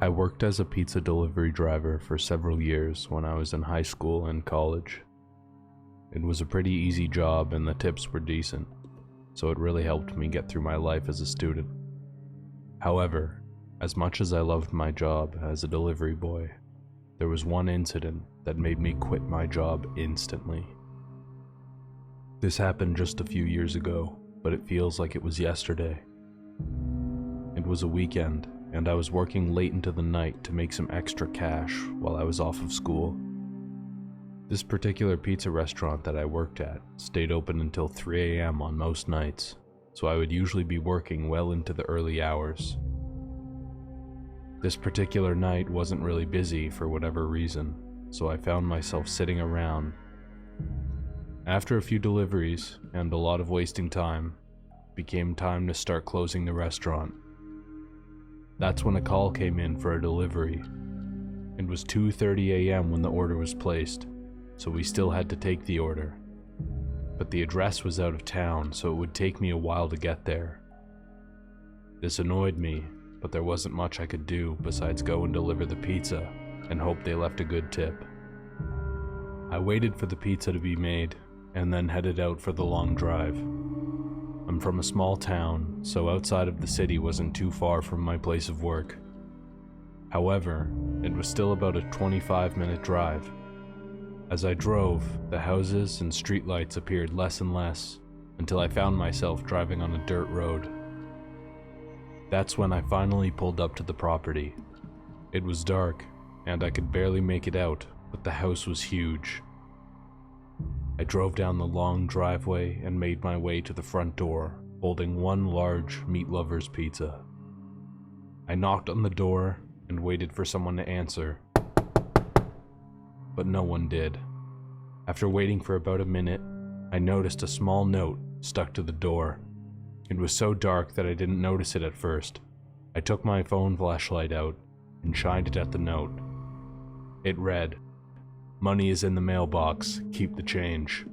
I worked as a pizza delivery driver for several years when I was in high school and college. It was a pretty easy job and the tips were decent, so it really helped me get through my life as a student. However, as much as I loved my job as a delivery boy, there was one incident that made me quit my job instantly. This happened just a few years ago, but it feels like it was yesterday. It was a weekend, and I was working late into the night to make some extra cash while I was off of school. This particular pizza restaurant that I worked at stayed open until 3 a.m. on most nights, so I would usually be working well into the early hours. This particular night wasn't really busy for whatever reason, so I found myself sitting around. After a few deliveries and a lot of wasting time, it became time to start closing the restaurant. That's when a call came in for a delivery. It was 2:30 a.m. when the order was placed, so we still had to take the order. But the address was out of town, so it would take me a while to get there. This annoyed me, but there wasn't much I could do besides go and deliver the pizza and hope they left a good tip. I waited for the pizza to be made and then headed out for the long drive. I'm from a small town, so outside of the city wasn't too far from my place of work. However, it was still about a 25-minute drive. As I drove, the houses and streetlights appeared less and less until I found myself driving on a dirt road. That's when I finally pulled up to the property. It was dark, and I could barely make it out, but the house was huge. I drove down the long driveway and made my way to the front door, holding one large meat lover's pizza. I knocked on the door and waited for someone to answer, but no one did. After waiting for about a minute, I noticed a small note stuck to the door. It was so dark that I didn't notice it at first. I took my phone flashlight out and shined it at the note. It read, "Money is in the mailbox, keep the change."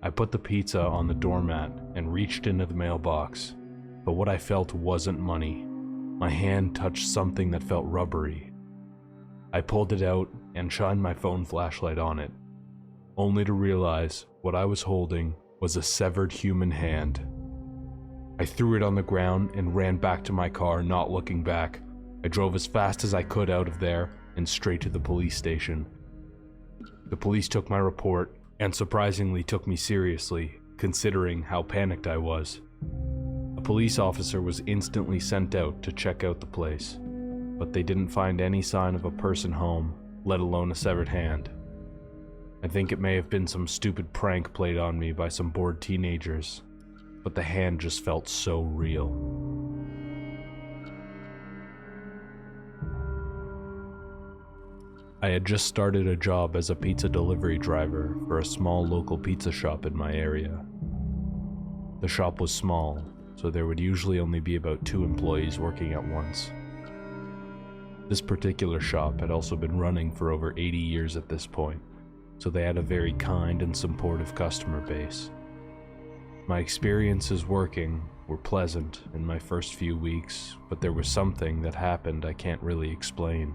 I put the pizza on the doormat and reached into the mailbox, but what I felt wasn't money. My hand touched something that felt rubbery. I pulled it out and shined my phone flashlight on it, only to realize what I was holding was a severed human hand. I threw it on the ground and ran back to my car, not looking back. I drove as fast as I could out of there and straight to the police station. The police took my report and surprisingly took me seriously, considering how panicked I was. A police officer was instantly sent out to check out the place, but they didn't find any sign of a person home, let alone a severed hand. I think it may have been some stupid prank played on me by some bored teenagers, but the hand just felt so real. I had just started a job as a pizza delivery driver for a small local pizza shop in my area. The shop was small, so there would usually only be about 2 employees working at once. This particular shop had also been running for over 80 years at this point, so they had a very kind and supportive customer base. My experiences working were pleasant in my first few weeks, but there was something that happened I can't really explain.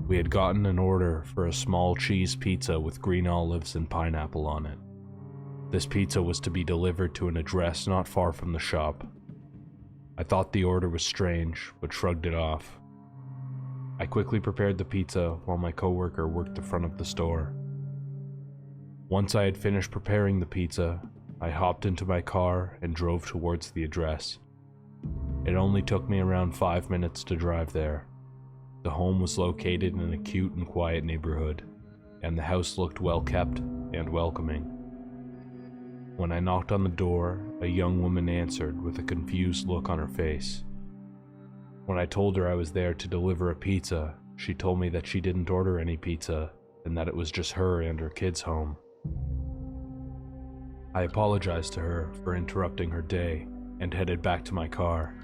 We had gotten an order for a small cheese pizza with green olives and pineapple on it. This pizza was to be delivered to an address not far from the shop. I thought the order was strange, but shrugged it off. I quickly prepared the pizza while my coworker worked the front of the store. Once I had finished preparing the pizza, I hopped into my car and drove towards the address. It only took me around 5 minutes to drive there. The home was located in a cute and quiet neighborhood, and the house looked well kept and welcoming. When I knocked on the door, a young woman answered with a confused look on her face. When I told her I was there to deliver a pizza, she told me that she didn't order any pizza and that it was just her and her kids home. I apologized to her for interrupting her day and headed back to my car.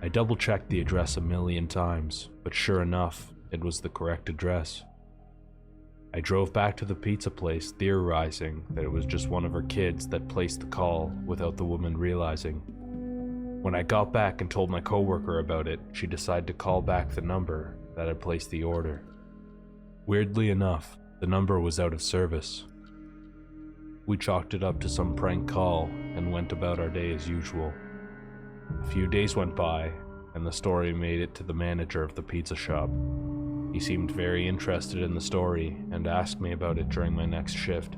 I double-checked the address a million times, but sure enough, it was the correct address. I drove back to the pizza place, theorizing that it was just one of her kids that placed the call without the woman realizing. When I got back and told my coworker about it, she decided to call back the number that had placed the order. Weirdly enough, the number was out of service. We chalked it up to some prank call and went about our day as usual. A few days went by, and the story made it to the manager of the pizza shop. He seemed very interested in the story and asked me about it during my next shift.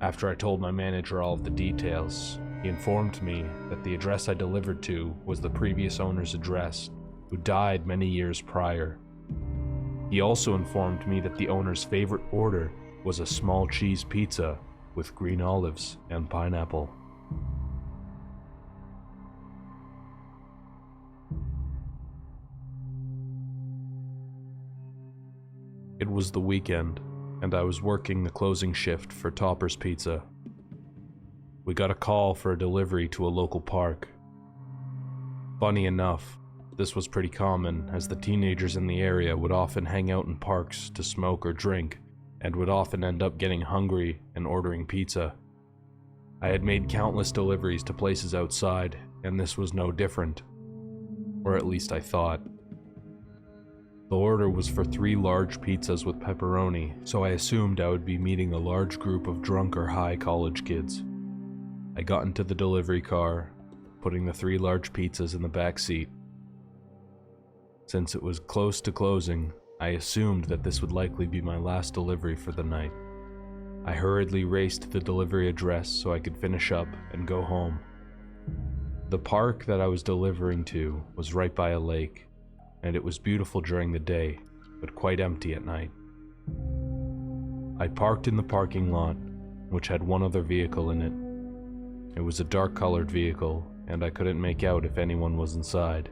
After I told my manager all of the details, he informed me that the address I delivered to was the previous owner's address, who died many years prior. He also informed me that the owner's favorite order was a small cheese pizza with green olives and pineapple. It was the weekend, and I was working the closing shift for Topper's Pizza. We got a call for a delivery to a local park. Funny enough, this was pretty common, as the teenagers in the area would often hang out in parks to smoke or drink, and would often end up getting hungry and ordering pizza. I had made countless deliveries to places outside, and this was no different. Or at least I thought. The order was for 3 large pizzas with pepperoni, so I assumed I would be meeting a large group of drunk or high college kids. I got into the delivery car, putting the 3 large pizzas in the back seat. Since it was close to closing, I assumed that this would likely be my last delivery for the night. I hurriedly raced to the delivery address so I could finish up and go home. The park that I was delivering to was right by a lake, and it was beautiful during the day, but quite empty at night. I parked in the parking lot, which had one other vehicle in it. It was a dark-colored vehicle, and I couldn't make out if anyone was inside.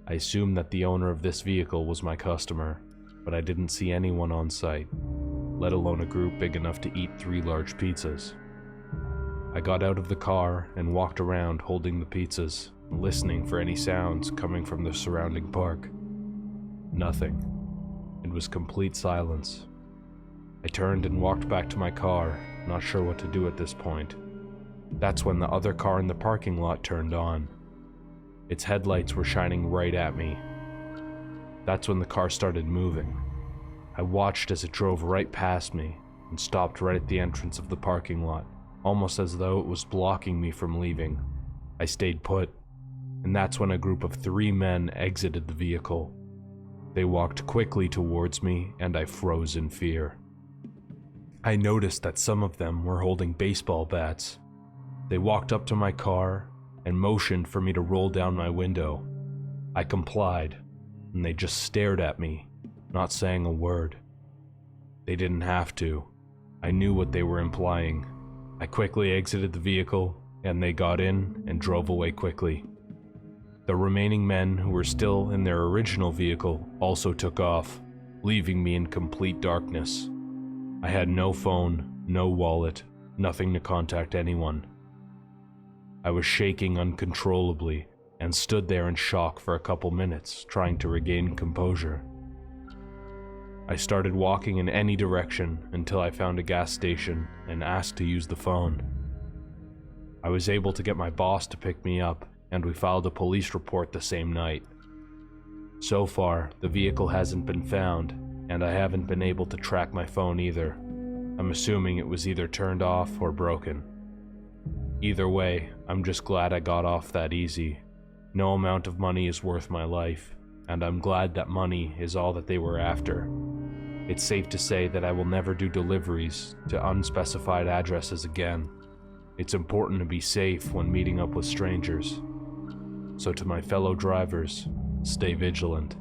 I assumed that the owner of this vehicle was my customer, but I didn't see anyone on site, let alone a group big enough to eat 3 large pizzas. I got out of the car and walked around holding the pizzas, listening for any sounds coming from the surrounding park. Nothing. It was complete silence. I turned and walked back to my car, not sure what to do at this point. That's when the other car in the parking lot turned on. Its headlights were shining right at me. That's when the car started moving. I watched as it drove right past me and stopped right at the entrance of the parking lot, almost as though it was blocking me from leaving. I stayed put, and that's when a group of 3 men exited the vehicle. They walked quickly towards me, and I froze in fear. I noticed that some of them were holding baseball bats. They walked up to my car and motioned for me to roll down my window. I complied, and they just stared at me, not saying a word. They didn't have to. I knew what they were implying. I quickly exited the vehicle, and they got in and drove away quickly. The remaining men who were still in their original vehicle also took off, leaving me in complete darkness. I had no phone, no wallet, nothing to contact anyone. I was shaking uncontrollably and stood there in shock for a couple minutes, trying to regain composure. I started walking in any direction until I found a gas station and asked to use the phone. I was able to get my boss to pick me up, and we filed a police report the same night. So far, the vehicle hasn't been found, and I haven't been able to track my phone either. I'm assuming it was either turned off or broken. Either way, I'm just glad I got off that easy. No amount of money is worth my life, and I'm glad that money is all that they were after. It's safe to say that I will never do deliveries to unspecified addresses again. It's important to be safe when meeting up with strangers. So to my fellow drivers, stay vigilant.